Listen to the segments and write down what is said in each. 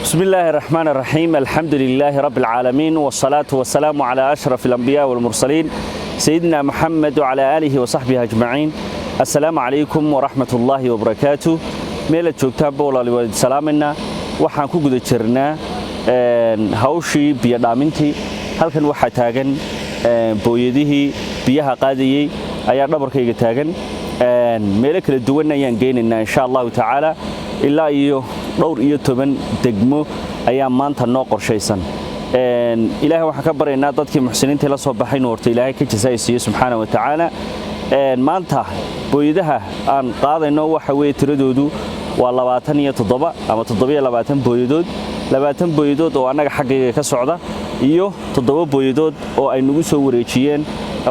بسم الله الرحمن الرحيم الحمد لله رب العالمين والصلاة والسلام على أشرف الأنبياء والمرسلين سيدنا محمد وعلى آله وصحبه أجمعين السلام عليكم ورحمة الله وبركاته ميلة جوجتان بولا لوالد سلامنا وحان كوكو جرنا هاوشي بيادامنتي هل كان وحا تاغن بويده بيها قاديي أيا نبركي تاغن ميلة كلا دونا ينجيننا إن شاء الله تعالى إلا إيو dhowr iyo 10 degmo ayaa maanta noo qorshaysan ilaahay waxa ka bareynaa dadkii muxsiniinta la soo baxay noorta ilaahay ka jazaaysiyo subhanahu wa ta'ala maanta booyadaha aan qaadayno waxa weey tiradoodu waa 27 ama 27 booyadood 20 booyadood oo anaga xaqiiqada ka socda iyo 7 booyadood oo ay nagu soo wareejiyeen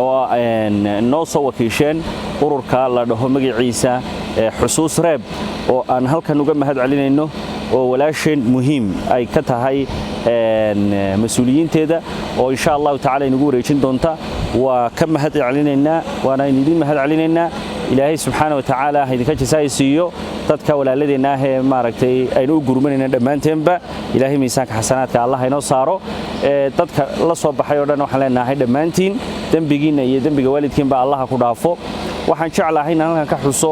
oo noo soo wakiisheen ururka la dhaho magaciisa xusuus reeb oo aan halkan uga mahad celinayno oo walaasheen muhiim ay ka tahay mas'uuliyiinteeda oo insha Allah ta'ala inagu wareejin doonta waa ka mahad celinaynaa waana idin mahad celinaynaa ilaahay subhanahu wa ta'ala idinka jazaaysiyo dadka walaaladeena ah ee maaragtay aynu u gurmanayna dhamaanteenba ilaahay miisaanka xasanaadka Allah inoo saaro dadka la soo baxay oo dhan waxaan leenahay dhamaantiin dambigiina iyo dambiga waalidkiinba Allah ku dhaafo waxaan jeclahay in halkan ka xuso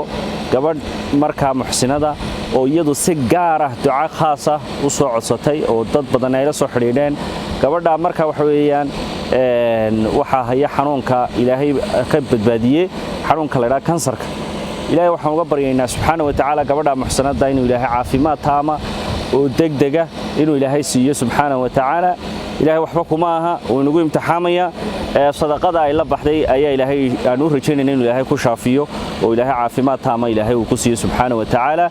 gabadh marka muxsinada oo iyadu si gaar ah duca khaas ah u soo codsatay oo dad badan ay la soo xiriireen gabadha marka waxa weeyaan waxa haya xanuunka ilaahay ka badbaadiyay xanuunka la yiraahdo kansarka ilaahay waxaan uga baryaynaa subhanahu wa ta'ala gabadha muxsinada inuu ilaahay caafimaad taama oo degdega inuu ilaahay siiyo subhanahu wa ta'ala ilaahay waxba kuma aha oo inagu imtixaamaya sadaqada ay la baxday ayaa ilaahay aan u rajaynayna inuu ilaahay ku shaafiyo oo ilaahay caafimaad taama ilaahay uu ku siiyo subhanahu wa ta'ala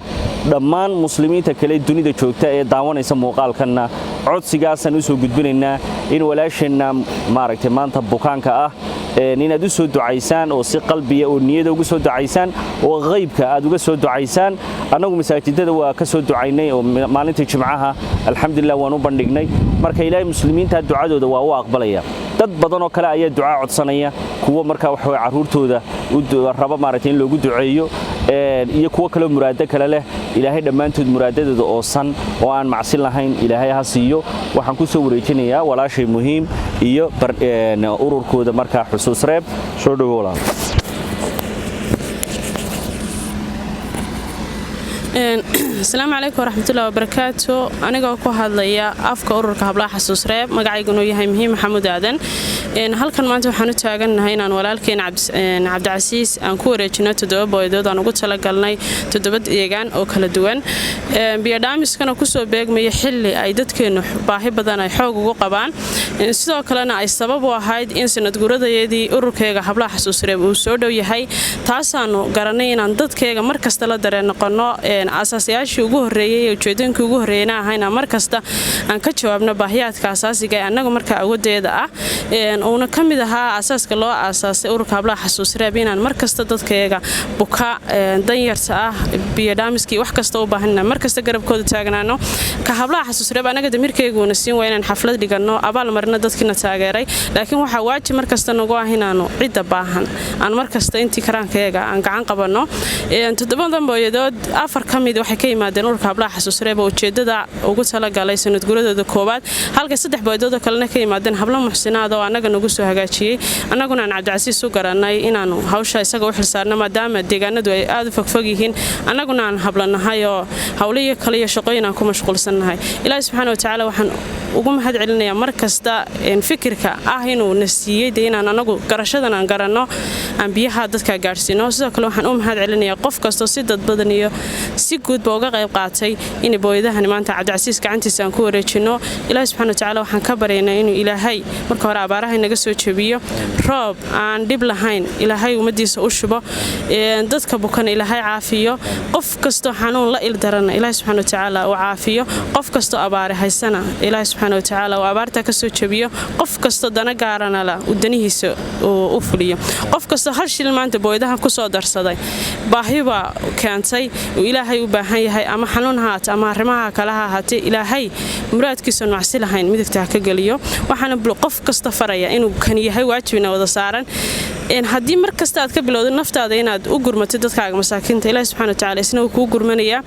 dhammaan muslimiinta kale dunida joogta ee daawanaysa muuqaalkana codsigaasan u soo gudbinaynaa in walaasheena maaragtay maanta bukaanka ah inaad u soo ducaysaan oo si qalbiga oo niyada ugu soo ducaysaan oo qaybka aad uga soo ducaysaan anagu masaajidada waa ka soo ducaynay oo maalintii jimcaha alxamdulillah waan u bandhignay marka ilaahay muslimiinta ducadooda waa u aqbalaya dad badan oo kale ayaa duca codsanaya kuwa marka wax way caruurtooda u raba maaragtay in loogu duceeyo iyo kuwa kale muraado kale leh ilaahay dhamaantood muraadadooda oo san oo aan macsi lahayn ilaahay ha siiyo waxaan ku soo wareejinayaa walaashay muhiim iyo ururkooda marka xusuus reeb soo dhawow السلام عليكم ورحمة الله وبركاته أنا جاكو هذا يا أفكار أورك هبلا حسوس راب مقعي جنو يهاي مهم محمود عدن هل كان ما أنتم حنوت تاجن هنا ولكن عبد العزيز أنكورة جنات تدوب بيدود أنا قلت لك قالني تدوبت يجان أو كلا دوان بيدعم كانوا كسو بيج ميحل أيدت كأنه باهي بدنا يحوق وقبان سواء كلنا أي سبب واحد إنسان تقول يدي أورك هبلا حسوس راب وسودو يهاي تاسانو قرنين عندت كيجا مركز تلا درنا قناة أساسياش ugu horeeyay ujeedooyinka ugu horeeyna ahayna markasta aan ka jawaabno baahiyaadka asaasiga ee anaga marka awoodeeda ah oo kamid aha asaaska loo asaasay ururka hablaha xasuus reeb inaan markasta dadkayga buka danyarta ah biyadaamiski wax kasta u baahanna markasta garabkooda taagnaano ka hablaha xasuus reeb anaga damirkeyguna siin waynaan xaflad dhigano abaal marna dadkina taageeray laakiin waxa waajib markasta nagu ah inaanu cid baahan aan markasta intii karaankayga aan gacan qabano toddobadan booyadood afar kamid waxay ka yimaadeen ururka hablaha xasuus reeb oo ujeedada ugu tala galay sanad guuradooda koobaad halka saddex booyadood kale ka yimaadeen hablo muxsinaad oo anaga nagu soo hagaajiyay anaguna aan Cabdi Casiis u garanay inaanu hawsha isaga u xilsaarno maadaama deegaanadu ay aad u fogfog yihiin anaguna aan hablanahay oo hawliyo kale iyo shaqooyin aan ku mashquulsanahay ilaahay subhanahu wa ta'ala waxaan ugu mahad celinayaa markasta fikirka ah inuu nasiiyay inaan anagu garashadan aan garanno aan biyaha dadka gaarsiino sidoo kale waxaan u mahad celinayaa qof kasto si dad badan iyo si guud uga qayb qaatay in booyadahan maanta Cabdi Casiis gacantiisa aan ku wareejino ilaahay subhanahu wa ta'ala waxaan ka baryaynaa inuu ilaahay marka hore abaaraha naga soo jebiyo roob aan dib lahayn ilaahay umadiisa u shubo dadka bukan ilaahay caafiyo qof kasto xanuun la il daran ilaahay subhanahu wa ta'ala u caafiyo qof kasto abaare haysana ilaahay subxaanahu wa tacaala uu abaarta ka soo jabiyo qof kasta dana gaarana la uu danihiisa u fuliyo qof kasta hal shil maanta booyadaha ku soo darsaday baahi baa keentay uu ilaahay u baahan yahay ama xanuun haat ama arrimaha kale ha ahaatee ilaahay muraadkiisa nacsi lahayn midigta ka geliyo waxaana qof kasta faraya inuu kan yahay waajibina wada saaran haddii mar kasta aad ka bilowdo naftaada inaad u gurmato dadkaaga masaakiinta ilaahay subxaanahu wa tacaala isna uu kuu gurmanayaa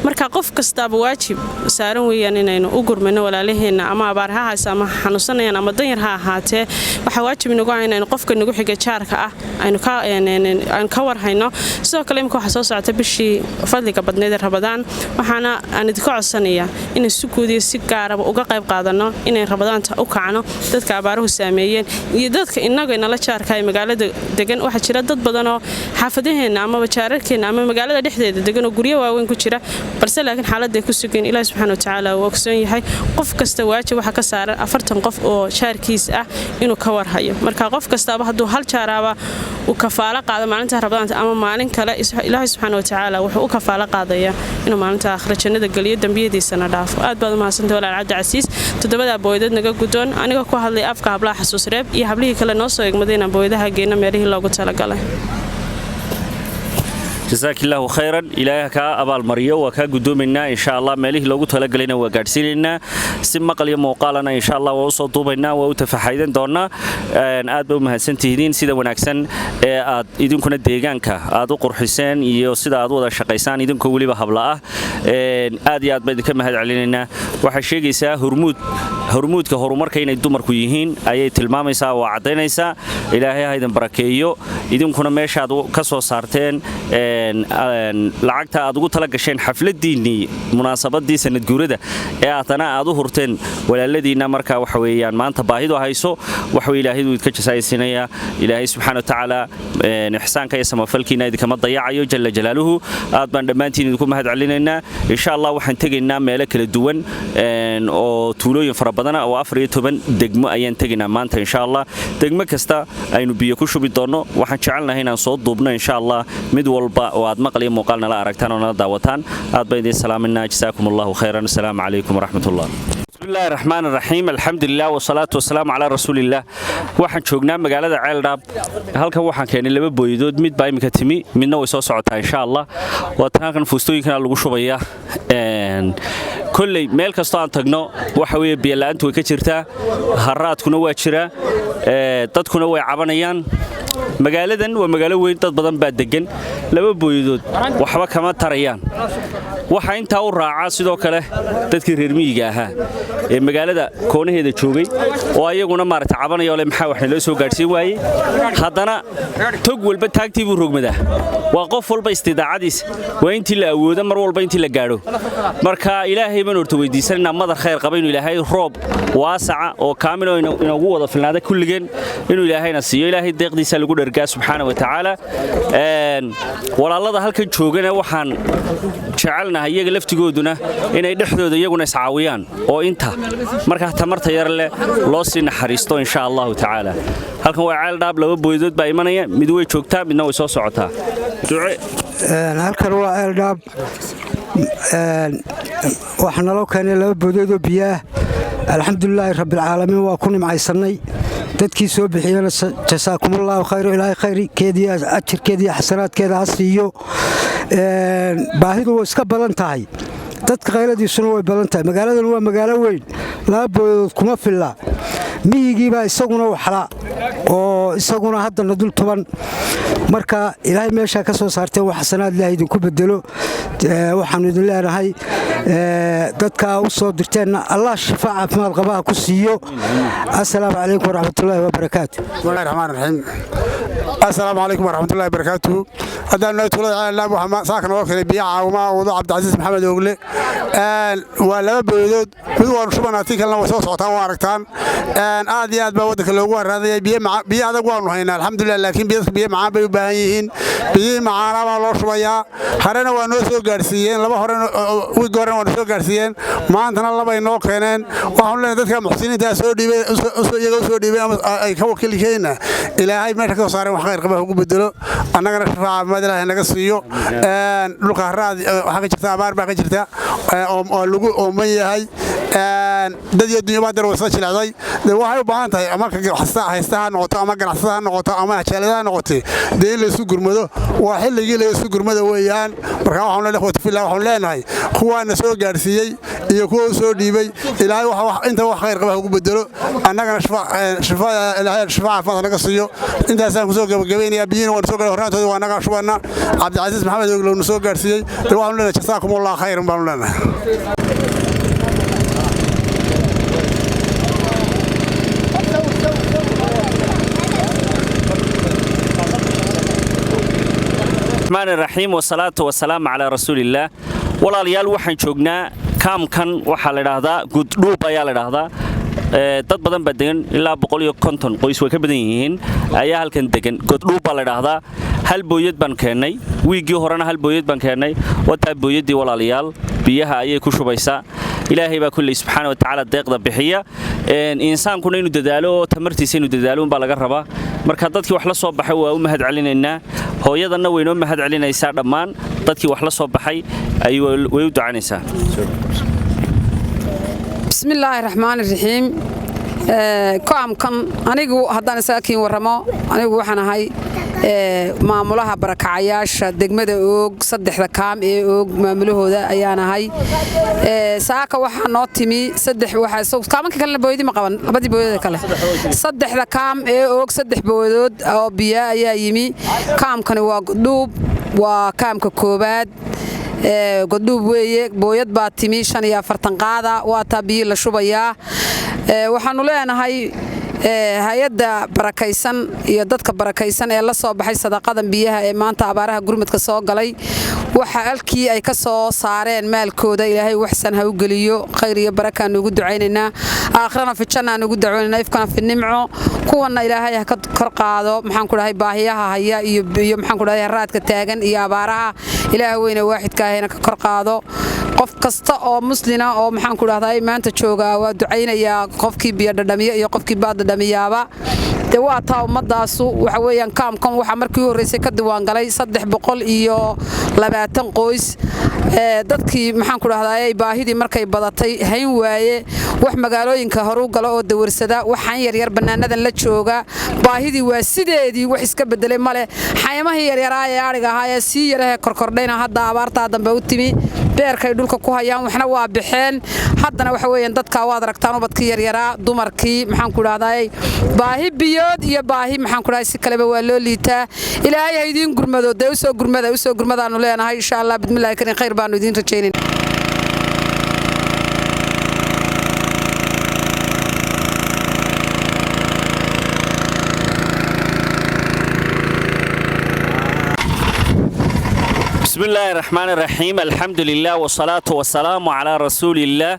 marka qof kastaaba waajib saaran weeyaan inaynu u gurmano walaalaheenna ama abaar ha haysa ama xanuunsanayaan ama danyar ha ahaatee waxaa waajib inagu ah inaynu qofka nagu xiga jaarka ah aynu ka warhayno sidoo kale imika waxaa soo socota bishii fadliga badneed ee Ramadaan waxaana aan idinka codsanayaa inaan si guudiyo si gaaraba uga qayb qaadano inay Ramadaanta u kacno dadka abaaruhu saameeyeen iyo dadka inaga inala jaarka ay magaalada degan waxa jira dad badan oo xaafadaheena ama jaararkeena ama magaalada dhexdeeda degan oo guryo waaweyn ku jira balse laakiin xaaladda ay ku sugan ilaahay subxaanahu wa tacaala uu ogsoon yahay qof kasta waajib waxa ka saaran 40 qof oo jaarkiis ah inuu ka warhayo marka qof kastaba hadduu hal jaaraba uu kafaala qaado maalinta Ramadaanta ama maalin kale ilaahay subxaanahu wa tacaala wuxuu u kafaala qaadayaa inuu maalinta aakhira jannada galiyo dambiyadiisana dhaafo aad baad u mahadsantahay walaal Cabdi Casiis todobada booydad naga gudoon aniga ku hadlay afka hablaha xasuus reeb iyo hablihii kale noo soo eegmadeen booyadaha geena meerihii loogu talagalay جزاك الله خيرا إلهي كا أبال مريو وكا قدومنا إن شاء الله ماليه لوجو تلاقينا وقارسيننا سم قليل موقالنا إن شاء الله وصوتوبنا وتفحيدن دورنا أدب مهسنتهدين سيدا ونكسن إذن كنا ديجان كا أدو قرحسان يصيد أدو هذا شقيسان إذن كولي بحبلاه أدي بدك مهد علينا وحشيء جسا هرمود كهرمار كين الدمر كويهين أي تلمام يسا وعدين يسا إلهي هيدا بركيو إذن كنا ماشي أدو كسو صارتين lacagta aad ugu tala gasheen xafladiinii munaasabadii sanad guurida ee aadana aad u hurteen walaaladiina marka waxa weeyaan maanta baahidu hayso waxa ilaahay uu idinka jasaysinaya ilaahay subxaanahu wa tacaala ihsaanka iyo samafalkiina idinka dayacayo jalla jalaaluhu aad baan dhamaantiin idinku mahad celinaynaa insha Allah waxaan tegaynaa meelo kala duwan oo tuulooyin fara badan oo 14 degmo ayaan tegaynaa maanta insha Allah degmo kasta aynu biyo ku shubi doono waxaan jecelnahay inaan soo duubno insha Allah mid walba واد مقلي مقالنا لا أركتان ولا دعوتان أد بيدي سلامنا جزاكم الله خيرا السلام عليكم ورحمة الله بسم الله الرحمن الرحيم الحمد لله والصلاة والسلام على رسول الله waxaan joognaa magaalada Ceeldhaab halkan waxaan keenay laba booyadood mid baa imika timi midna way soo socotaa insha Allah waa tan fuustooyinka lagu shubaya kullay meel kasto aan tagno waxa weeye biyo la'aantu way ka jirtaa haraadkuna waa jira dadkuna way cabanayaan magaaladan waa magaalo weyn dad badan baa degan laba booyadood waxba kama tarayaan waxa inta u raaca sidoo kale dadkii reer miyiga ahaa ee magaalada koonaheeda joogay oo ayaguna maarta cabanayo le maxaa wax loo soo gaarsiin waayay haddana tog walba taagtii buu rogmadaa waa qof walba istidaacadiis waa intii la awoodo mar walba intii la gaaro marka ilaahay baan horta weydiisanaa madar khayr qaba inuu ilaahay roob waasaca oo kaamil inoogu wada filnaada kulligeen inuu ilaahayna siiyo ilaahay deeqdiisa lagu dhargaa subxaanahu wa tacaala walaalada halkan joogana waxaan jecelnahay iyaga laftigooduna inay dhexdooda iyaguna iscaawiyaan oo inta marka tamarta yar leh loo sii naxariisto insha Allah tacaala halkan waa Ceeldhaab laba booyadood baa imanaya mid way joogtaa midna way soo socotaa halkan waa Ceeldhaab waxna loo keenay laba booyadood oo biyo alxamdulillah rabbil caalamiin waa ku nimcaysanay dadkii soo bixiyana jasaakumullahu khayr ilaahay khayrkeedii ajirkeedii xasanaadkeeda asiyo baahidu way iska badan tahay dadka qayladiisuna way badan tahay magaaladan waa magaalo weyn laba booyadood kuma filla miyigiiba isaguna waxla oo isaguna haddana dul tuban marka ilaahay meesha ka soo saartay wax xasanaad ilaahay idinku bedelo waxaan idin leenahay dadka u soo dirteen Allah shifaa caafimaad qabaha ku siiyo assalaamu calaykum waraxmatullaahi wabarakaatuh bismillaahi raxmaani raxiim assalaamu calaykum waraxmatullaahi wabarakaatuh haddaan noo tulada Ceeldhaab waxaan saakan oo kale biyo caawima wado Cabdi Casiis Maxamed Ogle waa laba booyadood mid waan shubanaatay kalena way soo socotaan waa aragtaan aad iyo aad baa wadanka loogu waraaday biyo adag waanu haynaa alxamdulillah laakiin biyo macaan bay u baahan yihiin biyo macaan baa loo shubayaa harena waa noo soo gaarsiiyeen laba hore wiig hore waa soo gaarsiiyeen maantana laba ay noo keeneen waxaan leenahay dadka muxsiniinta soo dhiibay iyaga soo dhiibay ay ka wakiilkeena ilaahay meesha ka saareen wax khayr qaba ugu bedelo annagana shafaaca madalaha naga siiyo dhulka haraad waxa ka jirta abaar baa ka jirta oo lagu ooman yahay dad iyo dunyaba dar wasa jilacday waxay u baahan tahay ama haystaha noqoto ama ganacsadaha noqoto ama jaaladaha noqoto dee la isu gurmado waa xilligii la isu gurmado weeyaan marka waxaan leeyahay ikhwati fillah waxaan leenahay kuwaana soo gaarsiiyay iyo kuwa soo dhiibay ilaahay wax inta wax khayr qaba ugu bedelo annagana shifaa fadlan naga siiyo intaasaan ku soo gabagabeynaya biyina waan soo galay hornaantooda waa naga shubana Cabdicasiis Maxamed Ogle uu soo gaarsiiyay waxaan leenahay jasaakumullahu khayran baan leenahay الرحمن الرحيم والصلاة والسلام على رسول الله walaalyaal waxaan joognaa kaamkan waxa la yiraahdaa guddhuub ayaa la yiraahdaa dad badan baa degan ilaa 150 qoys way ka badan yihiin ayaa halkan degan guddhuub baa la yiraahdaa hal booyad baan keenay wiigii horena hal booyad baan keenay wata booyadii walaalyaal biyaha ayay ku shubaysaa ilaahay baa kulli subhanahu wa ta'ala deeqda bixiya insaankuna inuu dadaalo tamartiisa inuu dadaalo baa laga rabaa marka dadkii wax la soo baxay waa u mahad celinaynaa hooyadana weynoo mahad celinaysaa dhammaan dadkii wax la soo baxay ay way u ducaynaysaa bismillaahir rahmaanir rahiim kaamkan anigu haddaan saakiin waramo anigu waxaan ahay maamulaha barakacayaasha degmada oog saddexda kaam ee oog maamulahooda ayaan ahay saaka waxa noo timi saddex waxa kaamanka kale booyadi ma qaban labadii booyada kale saddexda kaam ee oog saddex booyadood oo biyo ayaa yimi kaamkani waa Guddhuub waa kaamka koobaad Guddhuub weeye booyad baa timi 45 qaada waa taa biyo la shubayaa waxaanu leenahay hay'adda barakaysan iyo dadka barakaysan ee la soo baxay sadaqadan biyaha ee maanta abaaraha gurmadka soo galay waxa halkii ay ka soo saareen maalkooda ilaahay waxsan ha u geliyo khayr iyo baraka ugu ducaynaynaa aakhirana fi janna ugu ducaynaynaa ifkana fi nimco kuwana ilaahay ha ka kor qaado maxaan ku dhahay baahiyaha haya iyo maxaan ku dhahay raadka taagan iyo abaaraha ilaahay weyna waaxidka ahayna ka kor qaado qof kasta oo muslina oo maxaan ku dhahday maanta jooga waa ducaynaya qofkii biyo dhadhamiyo iyo qofkii baad dhadhamiyaaba waa taa ummadaasu waxa weeyaan kaamkan waxa markii horeysay ka diwaan galay 320 qoys dadkii maxaan ku dhahday baahidii markay badatay hayn waaye wax magaalooyinka horu galo oo dawarsada waxaan yar yar banaanadan la jooga baahidii waa sideedii wax iska bedelay male xaymaha yar yar ee ariga ahaa ee si yar korkordhayna hadda abaarta dambe u timi beerkay dhulka ku hayaan waxna waa bixeen haddana waxa weeyaan dadka waad aragtaan ubadkii yar yara dumarkii maxaan ku dhahday baahi biyood iyo baahi maxaan ku dhahay si kale waa loo liitaa ilaahay ha idin gurmado de u soo gurmadaanu leenahay insha Allah bismillaah karin khayr baanu idin rajaynaynaa بسم الله الرحمن الرحيم الحمد لله والصلاة والسلام على رسول الله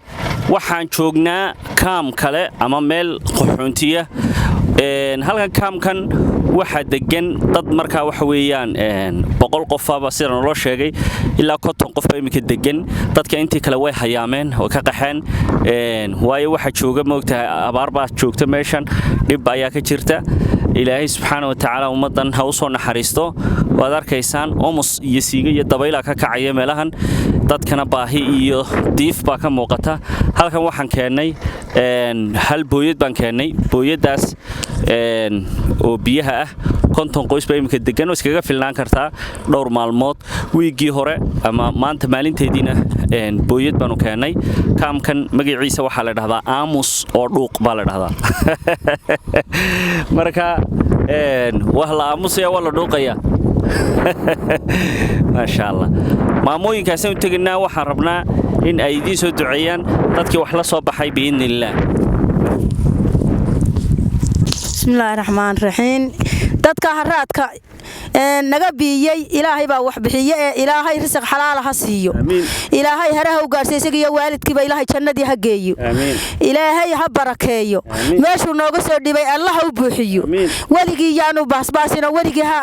waxaan joognaa kaam kale ama meel qaxoontiya halkan kaamkan waxa degan dad markaa waxa weeyaan 100 qof aba sida loo sheegay ilaa 50 qof imika degan dadka intii kale way hayaameen oo ka qaxeen waayo waxa jooga moogtahay abaar baa joogta meeshan dib ayaa ka jirta ilaahay subhanahu wa ta'ala ummadan ha u soo naxariisto waad arkaysaan oomus iyo siiga iyo dabayl ka kacaya meelahan dadkana baahi iyo diif baa ka muuqata halkan waxaan keenay hal booyad baan keenay booyadaas oo biyaha ah 50 qoys baa imika degan oo iskaga filnaan kartaa dhowr maalmood wiigii hore ama maanta maalinteediina booyad baan u keenay kaamkan magaciisa waxa la dhahdaa aamus oo dhuuq baa la dhahdaa marka wax la aamusaya wala dhuuqaya ما شاء الله maamooyinkaas aan tagnaa waxaan rabnaa in ay idin soo duceeyaan dadkii wax la soo baxay biidnillah bismillaahir rahmaanir rahiim dadka haraadka naga biyay ilaahay baa wax bixiye ilaahay risq xalaal ha siiyo ilaahay haraha u gaarsiiyo iyo waalidkiiba ilaahay jannadii ha geeyo ilaahay ha barakeeyo meeshuu nooga soo dhibay allah u buuxiyo waligii yaanu baasbaasina waligii ha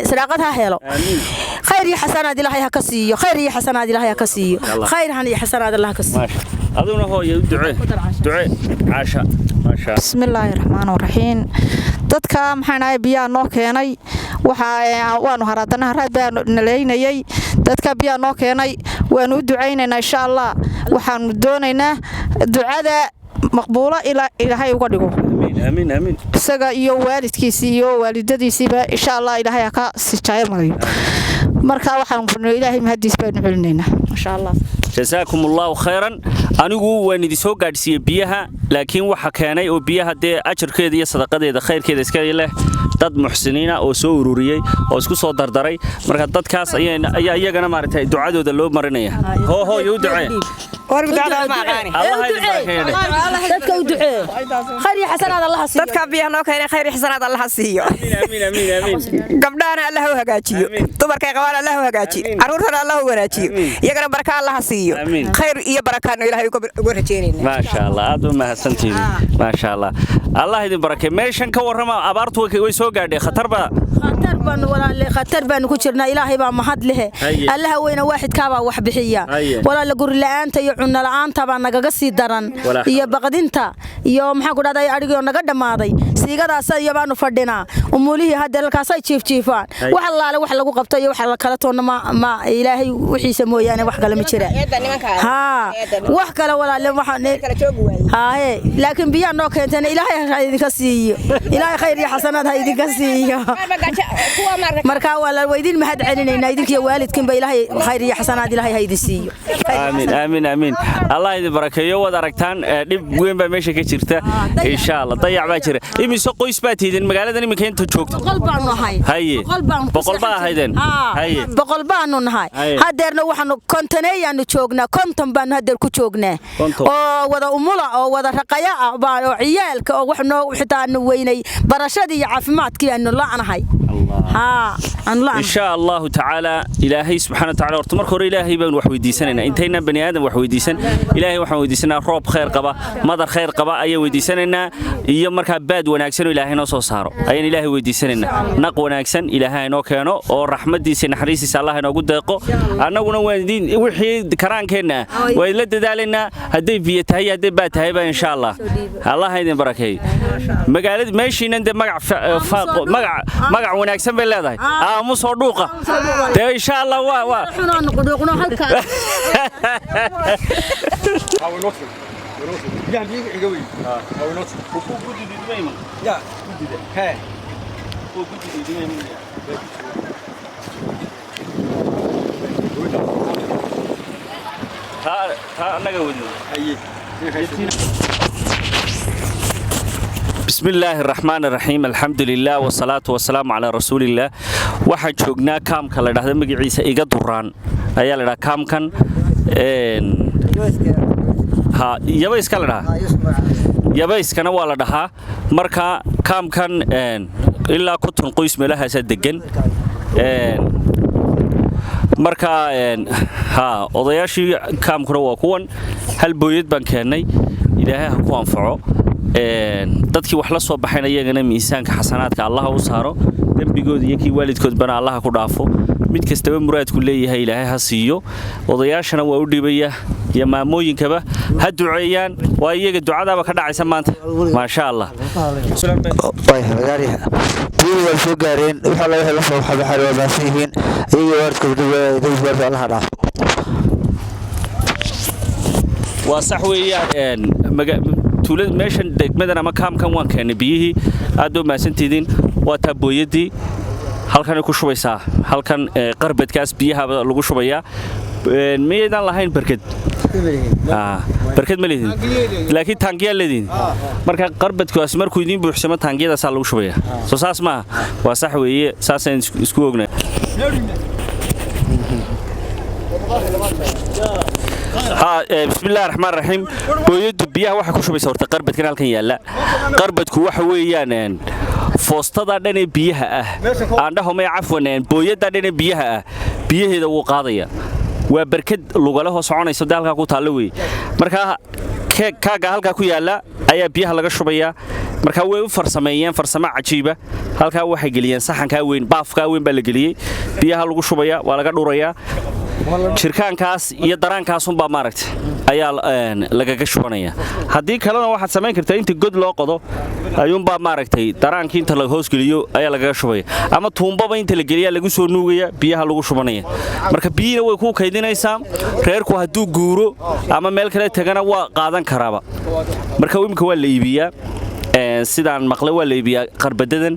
sadaaqad ha helo khayr iyo xasanaad ilaahay ha ka siiyo khayr iyo xasanaad ilaahay ha ka siiyo khayran iyo xasanaad allah ka siiyo aduna hooyo ducee caasha ma sha Allah bismillaahir rahmaanir rahiim dadka maxaan biyaa noo keenay waxa waanu haradana raad baan naleynayay dadka biyaa noo keenay waanu u ducaynaynaa insha allah waxaanu doonaynaa ducada maqbuulo ilaahay uga dhigo amiin amiin isaga iyo waalidkiisa iyo waalidadiisiiba insha allah ilaahay ka sijaayad mariyo marka waxaan furnay ilaahay mahadiis baan celinaynaa insha allah jazaakumullahu khayran anigu waan idin soo gaadhsiiyay biyaha laakiin waxa keenay oo biyaha ajarkeeda iyo sadaqadeeda khayrkeeda iska leh dad muxsiniina oo soo ururiyay oo isku soo dardaray marka dadkaas ayaa iyagana maartay ducadooda loo marinaya hoo iyo ducee dadka u ducee khayr iyo xasanaad Allah siiyo dadka biyaha noo keenay khayr iyo xasanaad Allah siiyo amiin gabdhaana Allah u hagaajiyo dumarka qabaan Allah u hagaajiyo caruurtana Allah u wanaajiyo iyagana baraka Allah siiyo khayr iyo barakaano Ilaahay ugu rajeynayna ma sha Allah aad u mahadsantiin ma sha Allah Allah idin barakay meeshan ka warrama abaartu way soo gaadhay khatar baan ku jirnaa Ilaahay baa mahad leh Allah weyna waaxidka baa wax bixiya walaal guri la'aanta iyo cunno la'aanta baa nagaga sii daran iyo baqdinta iyo maxaa ku dhacday ariga naga dhamaaday siigadaas iyo baanu fadhinaa umulihii hadda halkaas ay jiifjiifaan wax allaale wax lagu qabto iyo wax kala toona ma Ilaahay wixiisa mooyaane wax kale ma jira wax kale walaal laakiin biyo noo keentana Ilaahay ha idinka siiyo Ilaahay khayr iyo xasanaad ha idinka siiyo marka walaal weydin mahad celinayna idinkiyo waalidkiin ba Ilaahay khayr iyo xasanaad Ilaahay ha idin siiyo amiin Allah idin barakeeyo wad aragtaan dib weyn baa meesha ka jirta insha Allah dayac baa jira imiso qoys baa tiidin magaalada nimanka inta joogto boqol baan nahay boqol baa hayden boqol baan nahay hadeerna waxaanu kontaneeyaan joognaa konton baan hadeer ku joognaa oo wada umula oo wada raqaya baa oo ciyaalka oo wax noo xitaa weynay barashadii iyo caafimaadkii aanu laanahay إن شاء الله تعالى إلهي سبحانه وتعالى ورتمر خير إلهي بين وحويديسنا انتينا بني آدم وحويديسن إلهي وحويديسنا روب خير قبا مدر خير قبا أي ويديسنا يوم باد وناكسن إلهي نصو صاروا أي إلهي ويديسنا نق وناكسن إلهي نوكانو ورحمة دي سن حريسي الله نوجود دقو أنا ونوادين وحيد كران كنا ويلد دالنا هدي بيتهي هدي باتهي إن شاء الله الله هيدين بركي مقالد ماشي نند مقع وناكسن بالله مو صدوقة إن شاء الله بسم الله الرحمن الرحيم الحمد لله والصلاة والسلام على رسول الله waxaa joognaa kaamka la dhahdo magaciisa iga duraan ayaa la dhahaa kaamkan yabayska la dhahaa yabayskana waa la dhahaa marka kaamkan ilaa 50 qoys meelahaas degan marka odayaashii kaamkuna waa kuwan hal booyad baan keenay ilaahay ha ku anfaco dadkii wax la soo baxayna iyagana miisaanka xasanaadka Allah u saaro dambigood iyo kii waalidkood bana Allah ku dhaafo mid kastaba muraadku leeyahay Ilaahay ha siiyo odayaashana waa u dhibaya iyo maamooyinkaba ha duceeyaan waa iyaga ducadaaba ka dhacaysa maanta ma sha Allah way soo gaareen waxa laga helo soo xabaxay wadaasiin iyo waalidkood Allah ha dhaafo waa sax weeyaan tuulad meeshan degmadan ama kaamkan waan keenay biyihii aad u maasantidiin waa taabooyadii halkan ku shubaysaa halkan qarbadkaas biyaha lagu shubayaa miyadan lahayn barkad barkad ma leedin laakiin taangiya leedin marka qarbadkaas markuu idin buuxsamo taangiyadaas lagu shubayaa soo saas ma waa sax weeye saasaan isku ognaa بسم الله الرحمن الرحيم بويد بيها waxa ku shubaysa horta qarbadkan halkan yaala qarbadku waxa weeyaan foostada dhan ee biyaha ah aan dhahomay cafwan booyada dhan ee biyaha ah biyaheeda uu qaadaya waa barkad lugala hoos soconayso dalka ku taalo weey marka kaaga halka ku yaala ayaa biyaha laga shubaya marka way u farsameeyeen farsamo cajiiba halka waxay galiyeen saxanka weyn baafka weyn baa la galiyay biyaha lagu shubaya waa laga dhuraya jirkaankaas iyo daraankaas unbaa maaragtay ayaa lagaga shubanaya haddii kalena waxaad samayn kartaa inta god loo qodo ayuunbaa maaragtay daraankii inta la hoosgeliyo ayaa lagaga shubaya ama tuumbaba inta la geliyaa lagu soo nuugaya biyaha lagu shubanaya marka biyina way ku kaydinaysaa reerku hadduu guuro ama meel kale tagana waa qaadan karaaba marka imika waa la iibiyaa sidaan maqlay waa la iibiyaa qarbadadan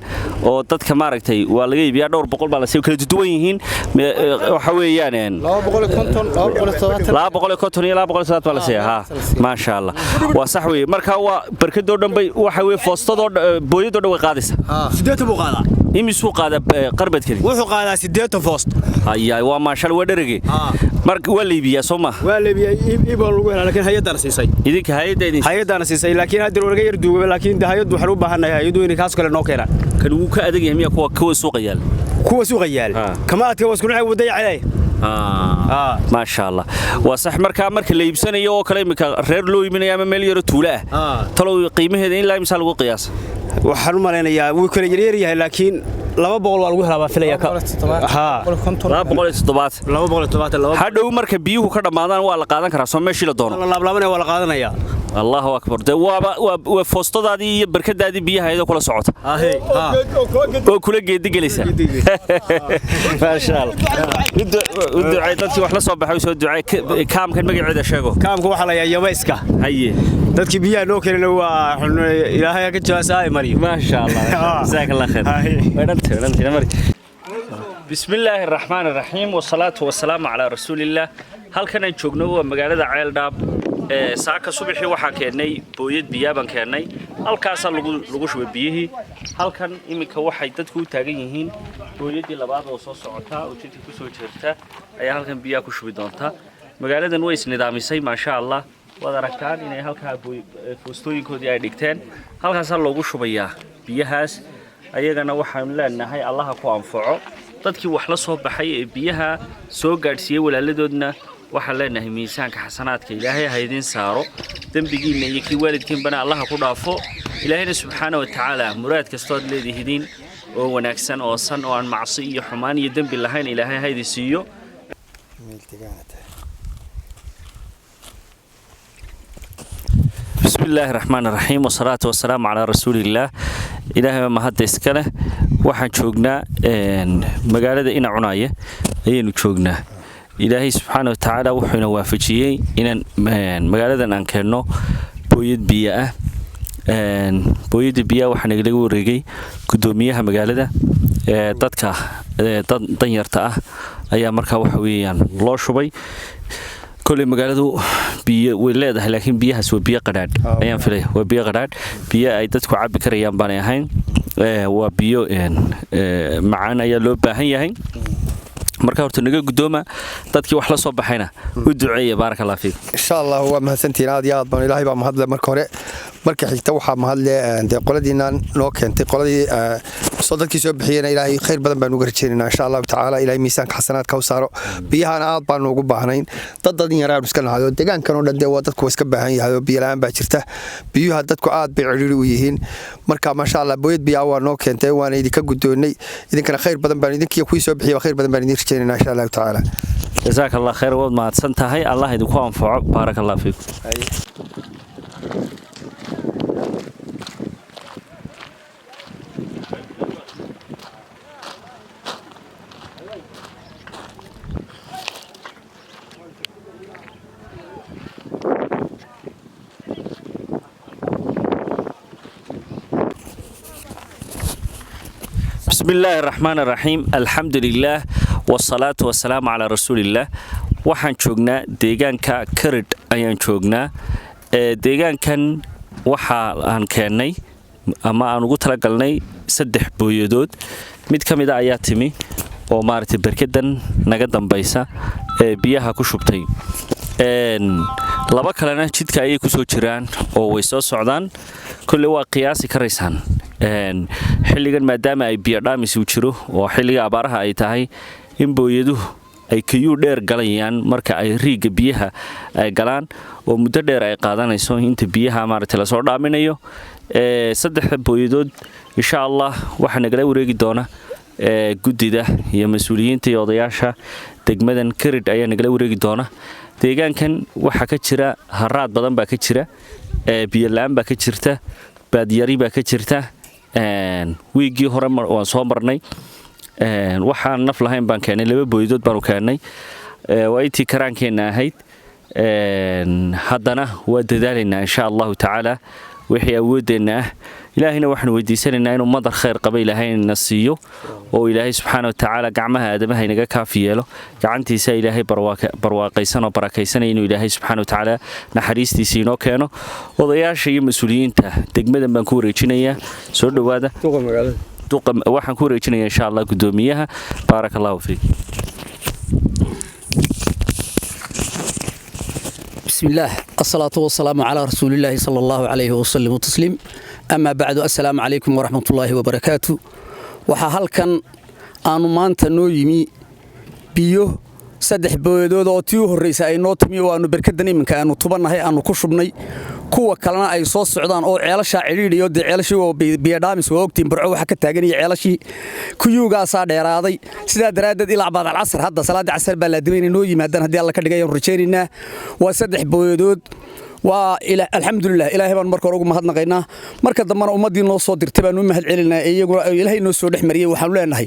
oo dadka maaragtay waa laga iibiyaa dhowr boqol baa la sii kala duwan yihiin waxa weeyaan 250 iyo 270 baa la sii ha ma sha Allah waa sax weey marka waa barkadoo dhanbay waxa weey foostadoo booyadoo dhan way qaadaysaa 8 buu qaadaa imisuu qaada qarbadkani wuxuu qaadaa 8 foost ayaa waa ma sha Allah waa dharage marka waa la iibiyaa Soomaa waa la iibiyaa iiboo lagu helaa laakiin hay'adana siisay idinka hay'adana siisay laakiin hadda warga yar duuba laakiin hay'adu waxaan u baahanahay hay'adu inay kaas kale noo keenaan kan uu ka adag yahay miya kuwa suuqa yaal kama adka wasku nacay wadaya calay ما شاء الله وصح marka la iibsanayo oo kale imika reer loo iibinayo ama meel yar tuula ah talo qiimaheeda in la imsaal ugu qiyaas waxaan u maleynayaa wuu kala yar yahay laakiin 200 waa lagu helaa filaya ka 270 hadhow marka biyuhu ka dhamaadaan waa la qaadan karaa soo meeshii la doono la laablaabana waa la qaadanaya Allahu akbar waa foostadaadii iyo barkadaadii biyaha ayada kula socota oo kula geedi galaysa ma sha Allah ducay dadkii wax la soo baxay soo ducay kaamkan magaceeda sheego kaamku waxa la yaayaba iska haye dadkii biyaha loo keenay waa ilaahay ka jaasaay mariyo ma sha Allah jazakallahu khair بسم الله الرحمن الرحيم والصلاة والسلام على رسول الله halkan aan joogno waa magaalada Ceeldhaab saaka subaxii waxa keenay booyad biyo baan keenay halkaas lagu shubay biyihii halkan imika waxay dadku u taagan yihiin booyadii labaad oo soo socota oo jidka ku soo jeerta ayaa halkan biyo ku shubi doonta magaaladan way isnidaamisay ma sha Allah wada aragtaan inay halka foostooyinkoodii ay dhigteen halkaas loogu shubayaa biyahaas ayagana waxaan leenahay Allah ku anfaco dadkii wax la soo baxay ee biyaha soo gaadhsiiyay walaaladoodna waxa leenahay miisaanka xasanaadka Ilaahay ha idin saaro dambigiina iyo kii waalidkiinbana Allah ku dhaafo Ilaahayna subhanahu wa ta'ala muraad kastood leedihiin oo wanaagsan oo san oo aan macsi iyo xumaan iyo dambi lahayn Ilaahay ha idin siiyo بسم الله الرحمن الرحيم والصلاة والسلام على رسول الله إلهي ما هذا إسكاله waxaan joognaa magaalada ina cunaaye ayaynu joognaa Ilaahay subhanahu wa ta'ala wuxuu waafajiyay inaan magaaladan aan keenno booyad biyo ah booyada biyo waxaan laga wareegay gudoomiyaha magaalada dadka danyarta ah ayaa markaa waxa weeyaan loo shubay كل مقالدو بي ولاد لكن بيها سو بي قداد أيام فيه وبي قداد بي أيدتكو عب كريان بني هين وبيو معانا يلو بهين هين marka horta naga gudooma dadkii wax la soo baxayna u duceeyo barakallahu fiik insha Allah waa mahadsantiin aad iyo aad baan Ilaahay baa mahad leh marka hore marka xigta waxa mahad leh qoladiina noo keentay qoladii soo dadkii soo bixiyeen Ilaahay khayr badan baan uga rajaynaynaa insha Allah ta'ala Ilaahay miisaanka xasanaadka u saaro biyahana aad baan ugu baahnayn dad yaraan iska nahayo deegaankan oo dhan waa dadku iska baahan yahay biyo la'aan baa jirta biyuhu dadku aad bay ciriiri u yihiin marka ma sha Allah booyad biyo waa noo keentay waan idinka gudoonay idinkana khayr badan baan idinkii ku soo bixiyay khayr badan baan idin rajaynaynaa insha Allah ta'ala جزاك الله خير وما تسنتهي الله يدكم أنفع بارك الله فيكم بسم الله الرحمن الرحيم الحمد لله والصلاة والسلام على رسول الله waxaan joognaa deegaanka Karid ayaan joognaa deegaankan waxa aan keenay ama aan ugu talagalnay 3 booyadood mid kamid ah ayaa timi oo maartay barkadan naga dambaysa biyaha ku shubtay laba kalena jidka ayay ku soo jiraan oo way soo socdaan kulli waa qiyaasi karaysaan xilligan maadaama ay biyo dhaamis u jiro oo xilliga abaaraha ay tahay in booyaduhu ay kiyuu dheer galayaan marka ay riiga biyaha ay galaan oo muddo dheer ay qaadanayso inta biyaha maartay la soo dhaaminayo 3 booyadood insha Allah waxa nagala wareegi doona gudida iyo mas'uuliyiinta iyo odayaasha degmadan Kirid ayaa nagala wareegi doona deegaankan waxa ka jira haraad badan baa ka jira biyo la'aan baa ka jirta baadiyari baa ka jirta wiigii hore waan soo marnay waxaan naf lahayn baan keenay 2 booydood baan u keenay waa intii karaankeena ahayd haddana waa dadaalaynaa insha Allah taala wixii awoodeena ilaahayna waxaan weydiisanaynaa inuu madar khayr qaba ilaahayna siiyo oo ilaahay subxaanahu wa ta'ala gacmaha aadamaha inaga kaafiyeelo gacantiisa ilaahay barwaaqaysan oo barakaysan inuu ilaahay subxaanahu wa ta'ala naxariistiisa inoo keeno odayaasha iyo mas'uuliyiinta degmadan baan ku wareejinayaa soo dhawaada waxaan ku wareejinayaa insha Allah gudoomiyaha barakallahu fiik بسم الله الصلاة والسلام على رسول الله صلى الله عليه وسلم وتسليم أما بعد السلام عليكم ورحمة الله وبركاته وحال كان أنو مانتا نويمي بيو سدح بويدود oo tii horreysay ay noo timi oo aanu barkadani minka aanu tubanahay aanu ku shubnay kuwa kalena ay soo socdaan oo ceelasha ciriiriyo ceelashi oo biyo dhaamis oo ogtiin burco waxa ka taagan ceelashi kuyuugaasa dheeraaday sida daraadeed ilaa baad al-casr hadda salaada casr baa la dibayna noo yimaadaan hadii alla ka dhigay rajeynina waa saddex booyadood alxamdulilah ilaahay baan marka hore ugu mahadnaqaynaa marka dambana ummadii noo soo dirtay baan u mahad celinaa iyaguna ilaahay noo soo dhexmariyay waxaan leenahay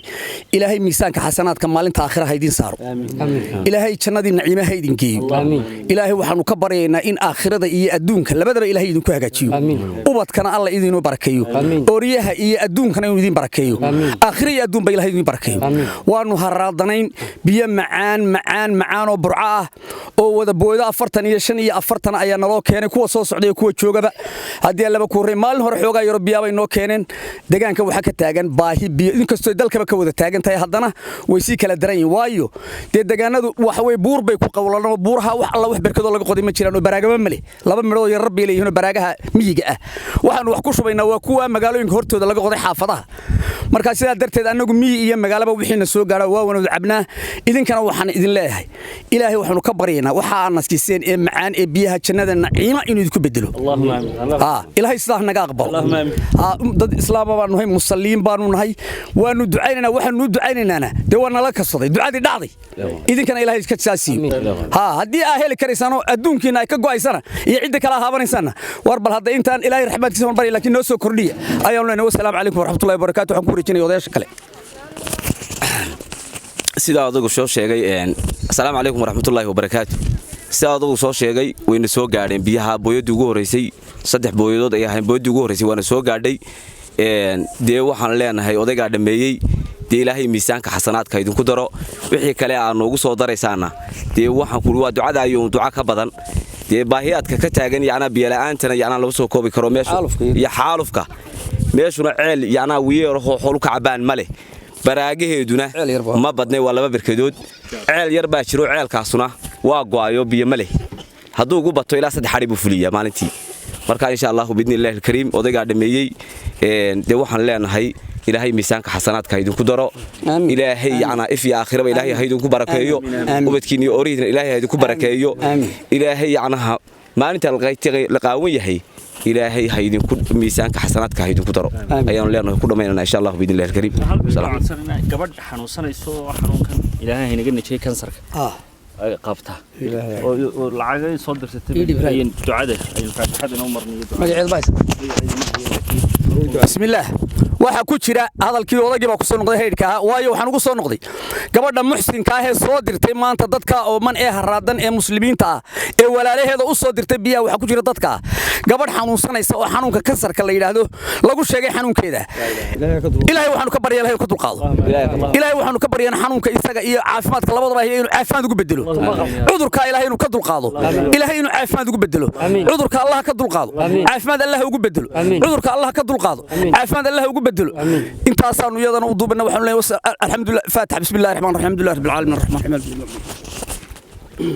ilaahay miisaanka xasanaadka maalinta aakhiraha idin saaro ilaahay jannadii naciimaha idin geeyo ilaahay waxaanu ka baryaynaa in aakhirada iyo adduunka labadaba ilaahay idin ku hagaajiyo ubadkana alla idin barakeeyo ooriyaha iyo adduunkana inuu idin barakeeyo aakhira iyo adduunba ilaahay idin barakeeyo waanu haraadanayn biyo macaan oo burco ah oo wada booyada 45 iyo 40 ayaa naloo keenay kuwa soo socday kuwa joogaba hadii laba ku horeey maalin hore xoogaa Yuroobiya bay noo keeneen deegaanka waxa ka taagan baahi biyo inkastoo dalkaba ka wada taagan tahay haddana way si kala daran yihiin waayo deegaanadu waxa way buur bay ku qowlanoo buuraha wax alla wax barkado laga qoday ma jiraan oo baraagaba male laba midho yar rabbi leeyahay baraagaha miyiga ah waxaan wax ku shubaynaa waa kuwa magaalooyinka hortooda laga qoday xaafadaha marka sidaa darteed anagu miyi iyo magaalaba wixiina soo gaara waa wanaad cabnaa idinkana waxaan idin leeyahay ilaahay waxaanu ka baryaynaa waxa aan naskiiseen ee macaan ee biyaha jannada naciima inuu idinku bedelo Allahumma aamin ilaahay sidaa naga aqbal Allahumma aamin dad islaam baan nahay musalliin baan nahay waanu ducaynaynaa waxaanu ducaynaynaa de waa nala kasaday ducadii dhacday idinkana ilaahay iska saasiyo hadii aa heli karaysaan adduunkiina ay ka go'aysana iyo cid kale haabanaysana war bal hadda intaan ilaahay raxmadiisa mar bari laakiin noo soo kordhiya ayaan leenahay wassalaamu calaykum waraxmatullaahi wabarakaatuh waxaan ku wareejinay odayaasha kale sida adigu soo sheegay assalaamu calaykum waraxmatullaahi wabarakaatuh sida adigu soo sheegay wayna soo gaadheen biyaha booyadii ugu horeysay saddex booyadood ay ahayn booyadii ugu horeysay waana soo gaadhay dee waxaan leenahay odayga dhameeyay dee ilaahay miisaanka xasanaadka idinku daro wixii kale aan ugu soo daraysaana dee waxaan ku waa ducada iyo duca ka badan dee baahiyaadka ka taagan yaana biyo la'aantana yaana lagu soo koobi karo meesha iyo xaalufka meeshuna ceel yaana wiyeero xoolo ka cabaan male baraagaheeduna ma badnay waa laba barkadood ceel yar baa jiro ceelkaasuna waa go'ayo biyo male hadduu ugu bato ilaa 3 xari buu fuliyaa maalintii marka insha Allah bidnillaahi kariim odayga dhameeyay de waxaan leenahay ilaahay miisaanka xasanaadka idinku daro ilaahay yaana if ya aakhiraba ilaahay ha idinku barakeeyo ubadkiina iyo oriidna ilaahay ha idinku barakeeyo ilaahay yaana maalinta la qaawan yahay ilaahay ha idinku miisaanka xasanaadka ha idinku daro ayaan leenahay ku dhameynaa insha Allah bidnillaahi kariim gabadh xanuunsanayso xanuunkan ilaahay inaga najay kansarka qabta oo lacag soo dirsatay ducada ay faatixada inoo marniyo magaceed bays bismillaah waxa ku jira hadalkii odaygiiba ku soo noqday heerka waayo waxaan ugu soo noqday gabadha muxsinka ah ee soo dirtay maanta dadka oo man ee haraadan ee muslimiinta ah ee walaalaheeda u soo dirtay biyaha waxa ku jira dadka gabadh xanuunsanaysa oo xanuunka kansarka la yiraahdo lagu sheegay xanuunkeeda ilaahay waxaanu ka baryaa ilaahay ku dulqaado ilaahay waxaanu ka baryaa xanuunka isaga iyo caafimaadka labadaba inuu caafimaad ugu bedelo cudurka ilaahay inuu ka dulqaado ilaahay inuu caafimaad ugu bedelo cudurka Allah ka dulqaado caafimaad Allah ugu bedelo cudurka Allah ka dulqaado caafimaad Allah ugu bedelo intaasaan iyadana u duubna waxaan leeyahay alxamdulillah faatiha bismillaahir rahmaanir rahiim alxamdulillahi rabbil aalamiin arrahmaanir rahiim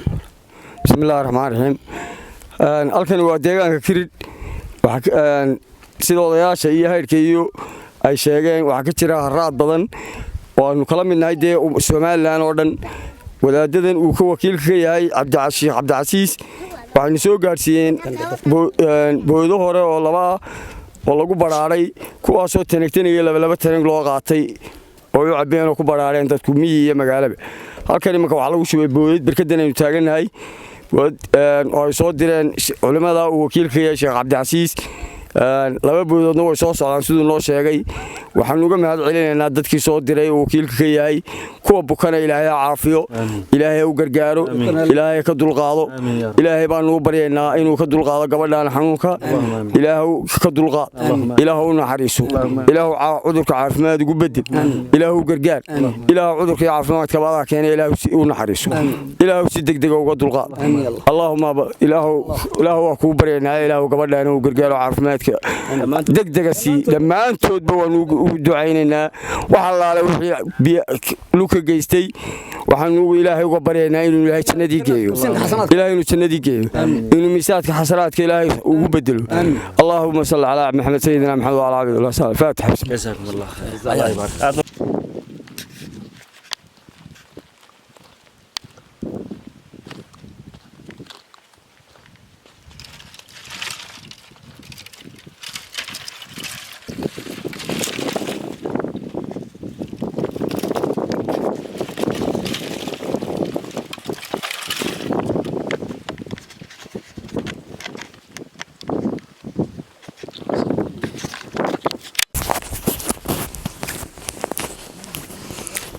bismillaahir rahmaanir rahiim halkan waa deegaanka Kirid sida odayaasha iyo heerka iyo ay sheegeen waxa ka jira haraad badan oo aanu kala midnahay dee Soomaaliland oo dhan wadaadadan uu ka wakiilka ka yahay Cabdicasiis waxaanu soo gaarsiiyeen booyado hore oo laba oo lagu baraaray kuwaasoo tanagtanaya laba tanag loo qaatay oo u cabeen oo ku baraareen dadku miyi iyo magaalaba halkan imanka waxa lagu shubay booyad barkadan aynu taaganahay oo ay soo direen culimada uu wakiilka yahay Sheekh Cabdicasiis laba boodoodna way soo socdaan sidoo loo sheegay waxaan uga mahad celinaynaa dadkii soo diray oo wakiilka ka yahay kuwa bukana Ilaahay caafiyo Ilaahay u gargaaro Ilaahay ka dulqaado Ilaahay baan ugu baryaynaa inuu ka dulqaado gabadhan xanuunka Ilaahay ka dulqaad Ilaahay u naxariiso Ilaahay cudurka caafimaad ugu bedel Ilaahay u gargaar Ilaahay cudurka caafimaadka baada keenay Ilaahay u naxariiso Ilaahay si degdeg ah uga dulqaad Allahumma Ilaahay waa ku baryaynaa Ilaahay gabadhan u gargaaro caafimaad degdeg si dhammaantoodba waan ugu ducaynaynaa waxa laala wixii luka geystay waxaan ugu Ilaahay uga baryaynaa inuu Ilaahay jannadii geeyo Ilaahay inuu jannadii geeyo inuu miisaadka xasanaadka Ilaahay ugu bedelo Allahumma salli ala Muhammad sayyidina Muhammad wa ala alihi wa sahbihi Faatiha jazakumullahu khayr Allah ybarak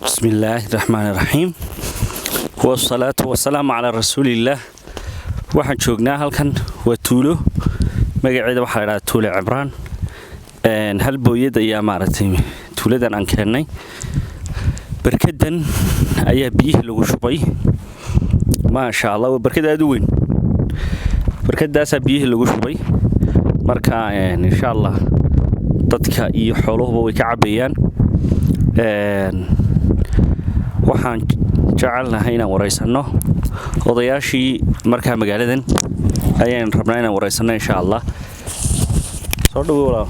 بسم الله الرحمن الرحيم والصلاة والسلام على رسول الله waxaan joognaa halkan waa tuulo magaceeda waxa la yiraahdaa Tuulo Cibraan hal booyad ayaa maaragtay tuuladan aan keenay barkadan ayaa biyaha lagu shubay ma sha Allah waa barkad aad u weyn barkadaas biyaha lagu shubay marka insha Allah dadka iyo xooluhuba way ka cabayaan waxaan jecelnahay inaan wareysano odayaashii markaa magaaladan ayaan rabnaa inaan wareysano insha Allah soo dhawow walaal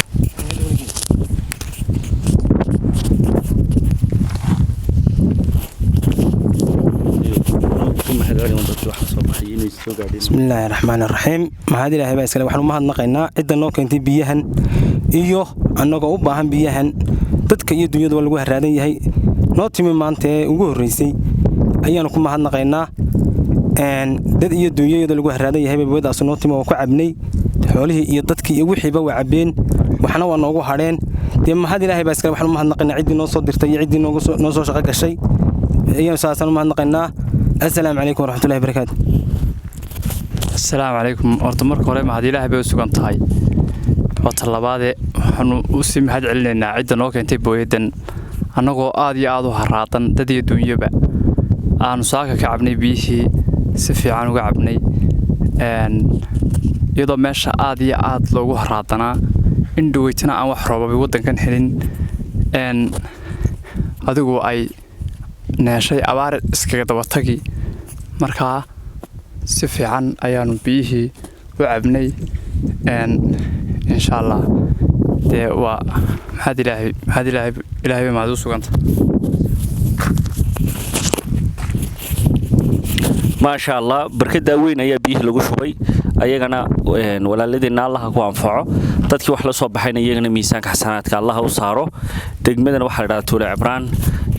bismillaahi raxmaani raxiim mahad ilaahay baa iskale waxaan u mahadnaqaynaa cidda noo keentay biyahan iyo annagoo u baahan biyahan dadka iyo dunyada waa lagu haraadan yahay noo timi maanta ee ugu horeysay ayaanu ku mahadnaqaynaa dad iyo dunyada lagu haraadan yahay bawadaas noo timi oo ku cabnay xoolihii iyo dadkii iyo wixiiba waa cabeen waxna waa noogu hadheen dee mahad ilaahay baa iskale waxaan u mahadnaqaynaa ciddii noo soo dirtay iyo ciddii noo soo shaqo gashay ayaanu saasaan u mahadnaqaynaa assalaamu calaykum waraxmatullahi wabarakaatu assalaamu calaykum horta marka hore mahad ilaahay bay u sugan tahay oo talabaade waxaanu u sii mahad celinaynaa cidda noo keentay booyadan annagoo aad iyo aad u haraadan dad iyo dunyaba aanu saaka ka cabnay biyihii si fiican uga cabnay iyadoo meesha aad iyo aad loogu haraadanaa in dhaweytana aan wax roobabay waddankan helin adigu ay neeshay abaar iskaga dabatagi markaa si fiican ayaanu biyihii u cabnay insha Allah dee waa maxad ilaahay maad u suganta ما شاء الله بركدا وين ayaa biyaha lagu shubay ayagana walaaladina Allah ku anfaco dadkii wax la soo baxayna iyagana miisaanka xasanaadka Allah u saaro degmadana waxa la yiraahdaa Tuulo Cibraan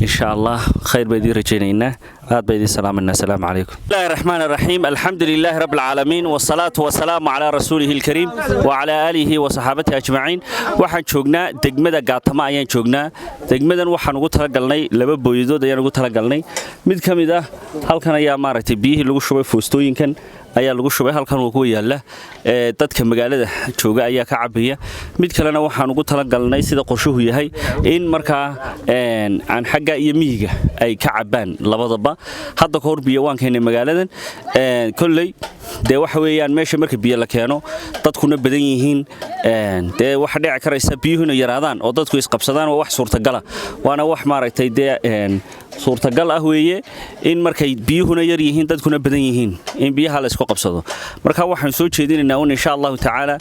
insha Allah khayr baydii rajaynayna aad baydii salaamanaa assalaamu calaykum Bismillahir Rahmaanir Rahiim alxamdulillahi rabbil caalamiin wasalaatu wasalaamu ala rasuulihil kariim wa ala aalihi wa saxaabatihi ajmaciin waxaan joognaa degmada Gaatama ayaan joognaa degmadan waxaan ugu talagalnay laba booyadood ayaan ugu talagalnay mid kamid ah halkan ayaa maaragtay biyihii lagu shubay foostooyinkan ayaa lagu shubay halkan uu ku yaala dadka magaalada jooga ayaa ka cabaya mid kalena waxaan ugu talagalnay sida qorshuhu yahay in markaa aan xagga iyo miyiga ay ka cabaan labadaba hadda ka hor biyo waan keenay magaaladan kullay dee waxa weeyaan meesha marka biyo la keeno dadkuna badan yihiin dee waxa dhici karaysa biyuhuna yaraadaan oo dadku isqabsadaan waa wax suurtagal ah waana wax maaragtay dee suurtagal ah weeye in markay biyuhuna yar yihiin dadkuna badan yihiin in biyaha la isku qabsado marka waxaan soo jeedinaynaa insha Allah ta'ala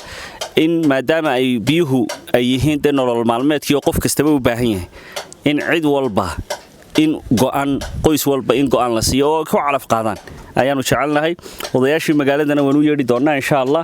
in maadaama ay biyuhu ay yihiin dee nolol maalmeedkii qof kastaba u baahan yahay in cid walba in go'an qoys walba in go'an la siiyo oo ku calaf qaadaan ayaanu jecelnahay odayaashii magaaladana waan u yeedhi doonaa insha Allah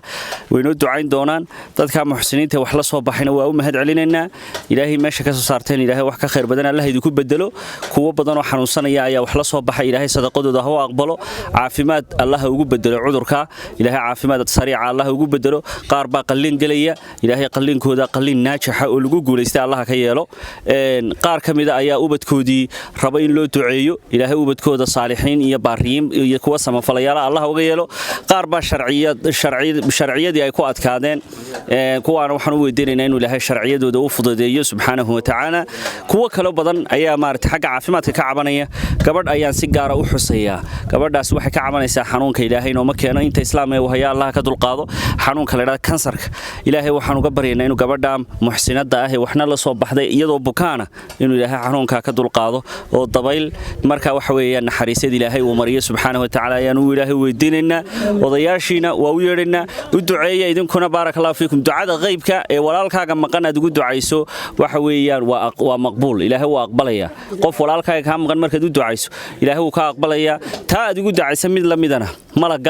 waynoo ducayn doonaan dadka muxsiniinta wax la soo baxayna waa u mahad celinaynaa ilaahay meesha ka soo saarteen ilaahay wax ka khayr badan Allah idinku bedelo kuwa badan oo xanuunsanaya ayaa wax la soo baxay ilaahay sadaqadooda ha u aqbalo caafimaad Allah ugu bedelo cudurka ilaahay caafimaad sariica Allah ugu bedelo qaar baa qalliin galaya ilaahay qalliinkooda qalliin naajaxa oo lagu guuleystay Allah ka yeelo qaar kamida ayaa ubadkoodii raba in loo duceeyo ilaahay ubadkooda saalixiin iyo baariin iyo kuwa samafalayaal Allah uga yeelo qaar baa sharciyadii ay ku adkaadeen kuwaana waxaan u weydiinaynaa inuu ilaahay sharciyadooda u fududeeyo subxaanahu wa ta'ala kuwa kale badan ayaa maartay xagga caafimaadka ka cabanaya gabadh ayaan si gaar ah u xusayaa gabadhaas waxay ka cabanaysaa xanuunka ilaahay inoo ma keeno inta islaam ee wahaya Allah ka dulqaado xanuunka la yiraahdo kansarka ilaahay waxaan uga baryaynaa inuu gabadha muxsinada ah waxna la soo baxday iyadoo bukaana inuu ilaahay xanuunka ka dulqaado oo dabayl marka waxa weeyaan naxariisada ilaahay uu mariyo subxaanahu wa ta'ala ayaan u ilaahay weydiinaynaa odayaashiina waa u yeedhinaa u duceeya idinkuna barakallahu fiikum ducada qaybka ee walaalkaaga maqan aad ugu ducayso waxa weeyaan waa maqbuul ilaahay waa aqbalaya qof walaalkaaga ka maqan markaad u ducayso ilaahay uu ka aqbalaya taa aad ugu ducaysa mid la midana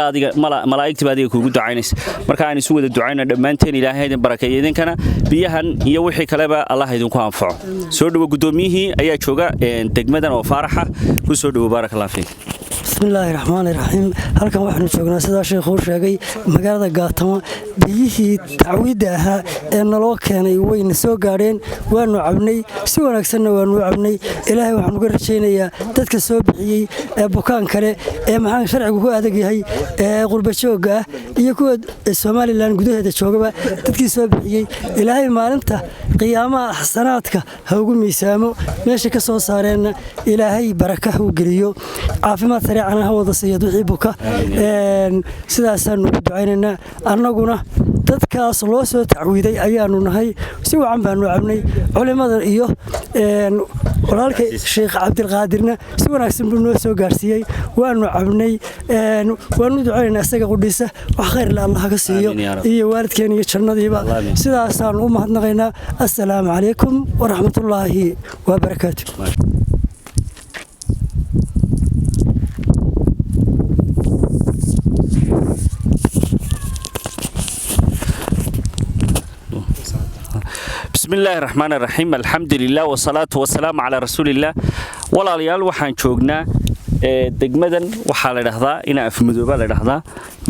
malaa'igta baadiga kuugu ducaynaysa marka aan isu wada ducayna dhammaanteen ilaahay idin barakeeyo idinkana biyahan iyo wixii kaleba Allah idinku anfaco soo dhawo gudoomiyihii ayaa jooga degmadan oo faaraxa ku soo dhawo barakallahu fiik bismillaahi raxmaani raxiim halkan waxaanu joognaa sidaa sheekhu sheegay magaalada Gaatamo biyihii tacwiidda ahaa ee naloo keenay wayna soo gaadheen waanu cabnay si wanaagsanna waanu cabnay ilaahay waxaan uga rajaynayaa dadka soo bixiyay ee bukaan kale ee maxaan sharcigu ku adag yahay ee qurba jooga ah iyo kuwa Soomaaliland gudaheeda joogaba dadkii soo bixiyay ilaahay maalinta qiyaamaha xasanaadka ha ugu miisaamo meesha ka soo saareen ilaahay baraka u geliyo caafimaad sariicana ha wada siiyo wixii buka sidaasaan ugu ducaynaynaa annaguna dadkaas loo soo tacwiiday ayaanu nahay si wacan baanu cabnay culimada iyo walaalkay Sheekh Cabdilqaadirna si wanaagsan buu noo soo gaarsiiyay waanu cabnay waanu ducaynaynaa isaga qudhiisa wax khayr la Allah ka siiyo iyo waalidkeen iyo jannadiiba sidaasaan u mahadnaqaynaa assalaamu calaykum wa rahmatullaahi wa barakaatuh بسم الله الرحمن الرحيم الحمد لله والصلاة والسلام على رسول الله walaalyaal waxaan joognaa degmadan waxa la yiraahdaa ina afmudooba la yiraahdaa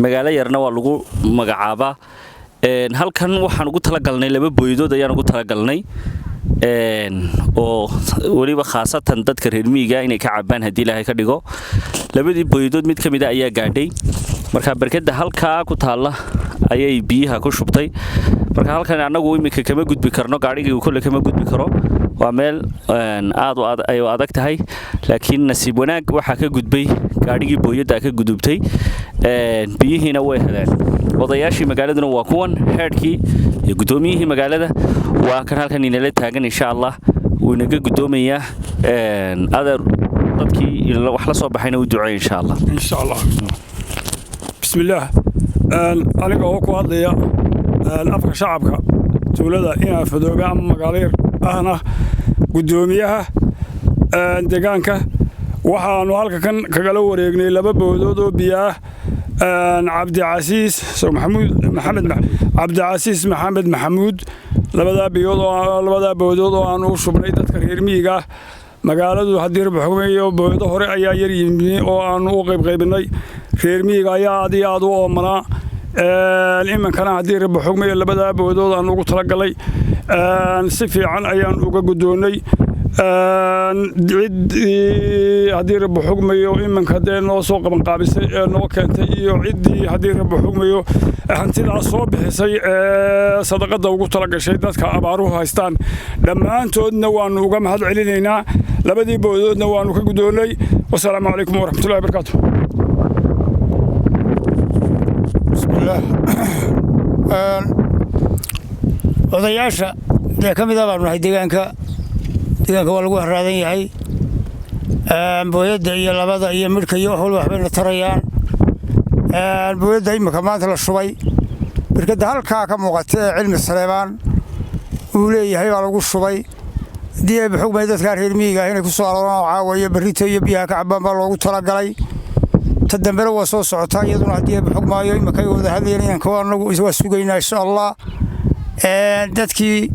magaalo yarna waa lagu magacaabaa halkan waxaan ugu tala galnay laba booydood ayaan ugu tala galnay oo waliba khaasatan dadka reer miyiga inay ka cabaan hadii Ilaahay ka dhigo labadii booydood mid kamid ah ayaa gaadhay marka barkada halka ku taala ayay biyaha ku shubtay marka halkan anagu imika kama gudbi karno gaariga kule kama gudbi karo waa meel aad u adag tahay laakiin nasiib wanaag waxa ka gudbay gaarigii booyada ka gudubtay biyihiina way heleen odayaashii magaaladuna waa kuwan heerkii iyo gudoomiyihii magaalada waa kan halkan inala taagan insha Allah uu inaga gudoomayaa adeer dadkii wax la soo baxayna u duceey insha Allah bismillaah aniga oo ku hadlaya afka shacabka tuulada ina fadooba ama magaalo ahna gudoomiyaha deegaanka waxaanu halkan kagala wareegnay laba boodood oo biyo Cabdicasiis Maxamed Maxamuud labada boodood oo aan u shubnay dadka reer miyiga magaaladu hadii rab xukumayo boodo hore ayaa yar yimid oo aan u qaybinay reer miyiga ayaa aad u oomana imankana hadii rab xukumayo labada boodood aan ugu tala galay si fiican ayaan uga gudoonay hadii rab xukumayo imanka noo soo qaban qaabisay noo keentay iyo cidii hadii rab xukumayo hantidaas soo bixisay sadaqada ugu tala gashay dadka abaaruhu haystaan dhammaantoodna waanu uga mahad celinaynaa labadii boodoodna waanu ka gudoonay wassalaamu calaykum waraxmatullaahi wabarakaatuh bismillaah odayaasha ka mid ah baanu nahay deegaanka waa lagu haraadan yahay booyada iyo labada iyo midhka iyo wax walba waxbayna tarayaan booyada imika maanta la shubay birkada halkaa ka muuqata ee cilmi Saleebaan uu leeyahay baa lagu shubay dii xukmay dadka reer miyiga inay ku soo arooraan caawa iyo barito iyo biyaha ka cabaan baa loogu tala galay تدمر وصوص عطاء يدنا هديه بحكم ما يوم كي وذا هذه يعني كوان وسوقينا إن شاء الله دتكي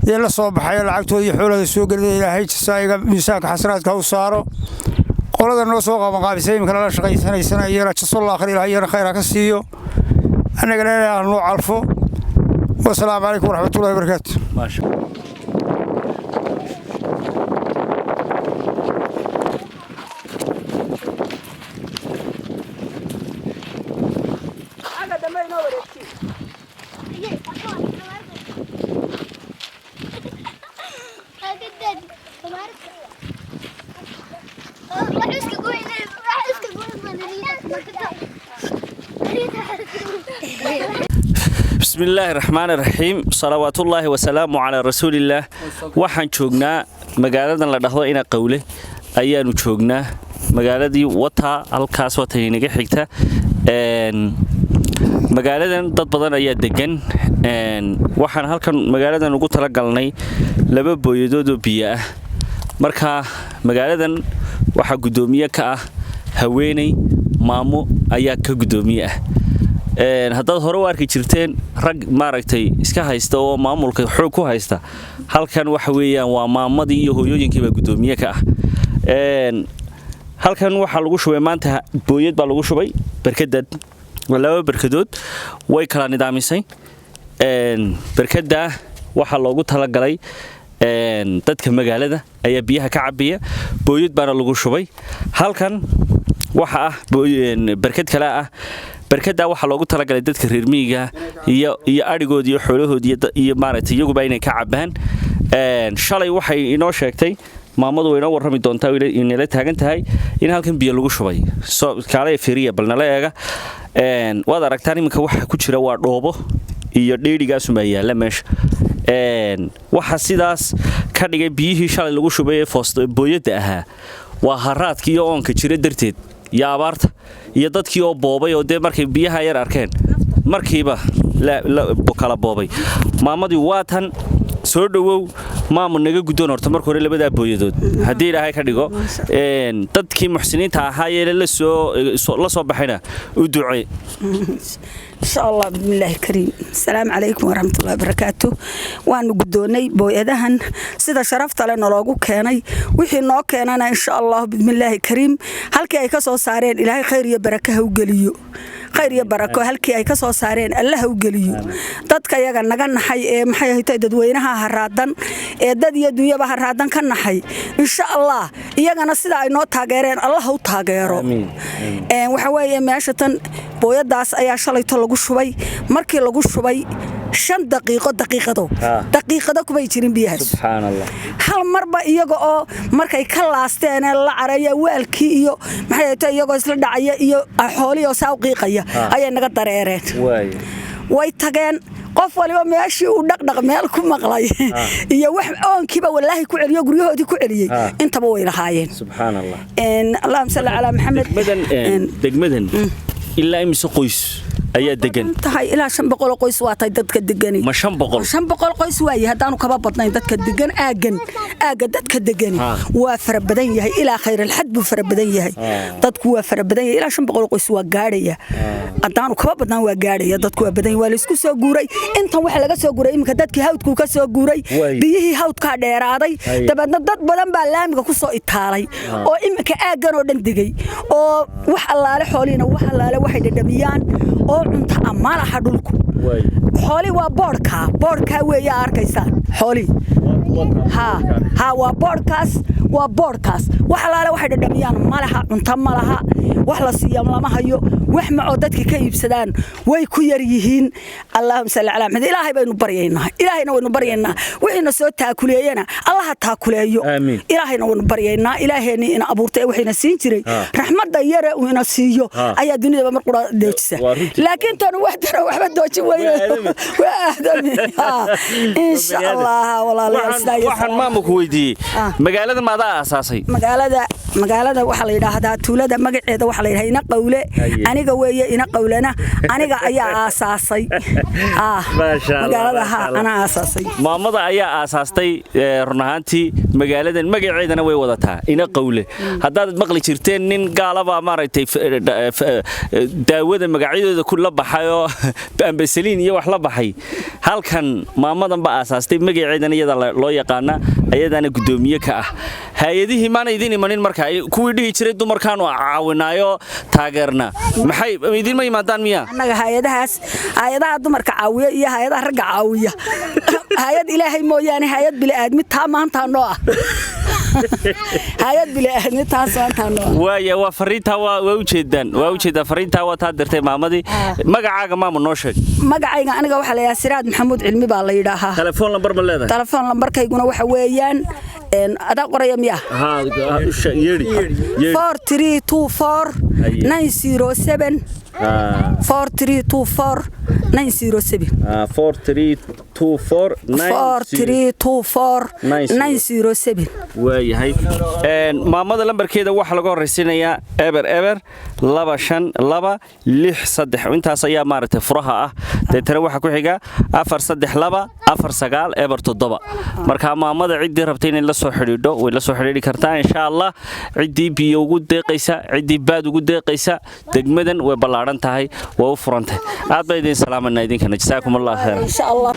يلا صباح يلا عقتوا يحول السوق اللي هي سايق مساك حسرات كوسارو قولنا إنه سوق مقابسين يمكن الله شقي سنة يرى تصل الله خير هي خير كسيو أنا قلنا نوع عرفه والسلام عليكم ورحمة الله وبركاته. ما شاء الله. بسم الله الرحمن الرحيم صلوات الله وسلامه على رسول الله waxaan joognaa magaaladan la dhaxdo ina qowle ayaanu joognaa magaaladii wata halkaas wata inaga xigta magaaladan dad badan ayaa degan waxaan halkan magaaladan ugu tala galnay laba booyadood oo biyo ah marka magaaladan waxa gudoomiye ka ah haweeney maamo ayaa ka gudoomiye ah haddaad hore u arki jirteen rag maaragtay iska haysta oo maamulka xoog ku haysta halkan waxa weeyaan waa maamadii iyo hooyooyinkii baa gudoomiye ka ah halkan waxa lagu shubay maanta booyad baa lagu shubay barkadad laba barkadood way kala nidaamisay barkada waxa loogu tala galay dadka magaalada ayaa biyaha ka cabiya booyad baana lagu shubay halkan waxa ah barkad kale ah barkada waxa loogu tala galay dadka reer miyiga iyo arigood iyo xoolahood iyo maaragtay iyaguba inay ka cabaan shalay waxay inoo sheegtay maamadu inoo warrami doontaa inay taagan tahay in halkan biyo lagu shubay kaalay fiiriya bal nala eega waad aragtaan iminka waxa ku jira waa dhoobo iyo dheerigaas uma yaala meesha waxa sidaas ka dhigay biyihii shalay lagu shubay ee booyada ahaa waa haraadkii iyo oonka jira darteed iyo abaarta iyo dadkii oo boobay oo markay biyaha yar arkeen markiiba la kala boobay maamadii waa tan soo dhawow maamo naga gudoon horta markii hore labada booyadood hadii ilaahay ka dhigo dadkii muxsiniinta ahaa ee la soo baxayna u ducay إن شاء الله بسم الله الكريم السلام عليكم ورحمة الله وبركاته وأنا قدوني بويدهن سيدا شرفت لنا لوجو كاني وحين نوع كاننا إن شاء الله بسم الله الكريم هل كي كسو سارين إلهي خير يا بركة وجليو خير يا بركة هل كي كسو سارين الله وجليو تدك يا جن حي محي تجد وينها هرادن دد يدو يبه هرادن كنا حي إن شاء الله يا جن سيدا إنه تاجرين الله هو تاجره وحوي ماشتن booyadaas ayaa shalayto lagu shubay markii lagu shubay 5 daqiiqado kubay jirin biyahaas subhanallah hal marba iyaga oo markay ka laasteen la caraya waalkii iyo maxay tahay iyagoo isla dhacaya iyo xooliyo sawqiiqaya ayay naga dareereen way tageen qof waliba meeshii uu dhaqdhaq meel ku maqlay iyo wax oonkiiba wallahi ku celiyo guryahoodii ku celiyay intaba way lahaayeen subhanallah allahumma salli ala muhammad degmadan ilaa imisa qoys ayaa degan tahay ilaa 500 qoys waatay dadka degan ma 500 qoys waayay hadaanu kaba badnayn dadka degan aaga dadka degan waa fara badan yahay ilaa khayr al had buu fara badan yahay dadku waa fara badan yahay ilaa 500 qoys waa gaaraya hadaanu kaba badnaan waa gaaraya dadku waa badan waa la isku soo guuray intan wax laga soo guuray imika dadkii hawdku ka soo guuray biyihii hawdka dheeraaday dabadna dad badan baa laamiga ku soo itaalay oo imika aagan oo dhan digay oo wax allaale xooliina wax allaale waxay dhadhamiyaan oo cunta amalaha dhulku xooli waa boodka weeyaa arkaysaan xooli waa boodkaas wax alaale waxay dhadhamiyaan malaha cunta malaha wax la siiyo lama hayo wax ma oo dadka ka iibsadaan way ku yar yihiin allahumma salli ala muhammad ilaahay baynu baryaynaa ilaahayna waynu baryaynaa wixina soo taakuleeyana allaha taakuleeyo ilaahayna waynu baryaynaa ilaahayna in abuurtay waxina siin jiray raxmadda yare uu ina siiyo ayaa dunida mar qura deejisa laakiin tan waxba dooji weeyo waa aadami insha Allah walaalay waxaan maamulku weydiiyay magaalada maada asaasay magaalada waxa la yiraahdaa tuulada magaceeda waxa la yiraahdaa ina qowle aniga weeye ina qowlana aniga ayaa aasaasay magaalada ana aasaasay maamada ayaa aasaastay run ahaantii magaaladan magaceedana way wadataa ina qowle haddaad maqli jirteen nin gaalaba maaragtay daawada magacyadooda ku la baxayo ambasaliin iyo wax la baxay halkan maamadan ba aasaastay magaceedana iyada loo yaqaana ayadana gudoomiye ka ah hay'adihii maana idin imanin markaa kuwii dhihi jiray dumarkaan oo caawinaayo taageerna maxay idin ma yimaadaan miya annaga hay'adaha dumarka caawiya iyo hay'adaha ragga caawiya hay'ad ilaahay mooyaane hay'ad bini'aadmi taa maanta noo ah hay'ad bini'aadmi taa maanta noo waaya waa fariinta waa u jeedaan fariinta waa taa dirtay maamadii magacaaga maama noo sheeg magacayga aniga waxa la yiraahdaa Siraad Maxamuud Cilmi baa la yiraahdaa telefoon lambar ma leedahay telefoon lambarkayguna waxa weeyaan ada qoraya miya 4324 907 4324 waayahay maamada lambarkeeda waxa laga horeysiinayaa eber 25263 intaas ayaa maaragtay furaha ah deetana waxa ku xiga 43249 eber 7 marka maamada cidii rabtay inay la soo xiriidho way la soo xiriiri kartaa insha Allah cidii biyo ugu deeqaysa cidii baad ugu deeqaysa degmadan way ballaaran tahay waa u furantay aad bay idin salaamanaa idinkana jazaakumullahu khayran insha Allah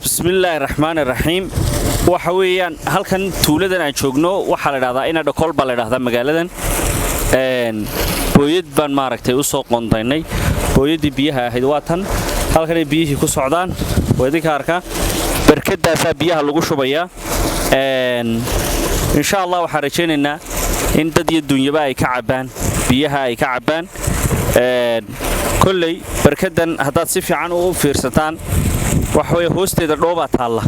bismillahir rahmaanir rahiim waxa weeyaan halkan tuuladan aan joogno waxa la dhahdaa ina dhakol baa la dhahdaa magaaladan booyad baan maaragtay u soo qondaynay booyadii biyaha ahayd waa tan halkan ay biyihii ku socdaan weedinka arka barkadaas biyaha lagu shubayaa insha Allah waxaan rajaynaynaa in dad iyo dunyaba ay ka cabaan biyaha ay ka cabaan kullay barkadan haddaad si fiican u fiirsataan waxay hoosteeda dhooba taala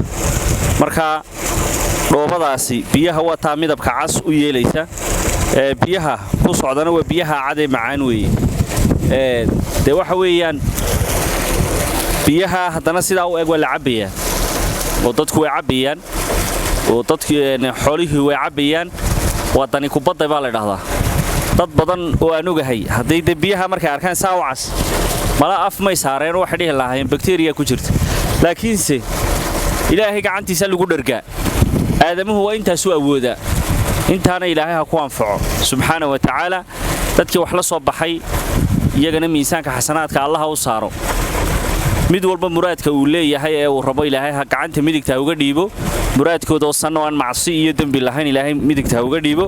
marka dhoobadaasi biyaha waa taa midabka cas u yeelaysa biyaha ku socdana waa biyaha cad ee macaan weeye waxa weeyaan biyaha haddana sidaa u eg waa la cabayaa oo dadku way cabayaan oo dadkii xoolihii way cabayaan wadani kubadda baa la dhahdaa dad badan oo aan ogahay hadday biyaha markay arkaan saa u cas mala af may saareen waxa dhihi lahaayeen bacteria ku jirta laakiinse ilaahay gacantiisa lagu dhargaa aadamuhu waa intaas u awooda intaana ilaahay ha ku anfaco subxaanahu wa ta'ala dadkii wax la soo baxay iyagana miisaanka xasanaadka Allah u saaro mid walba muraadka uu leeyahay ee uu rabo ilaahay ha gacanta midigta uga dhiibo muraadkooda oo sanno aan macsi iyo dambi lahayn ilaahay midigta uga dhiibo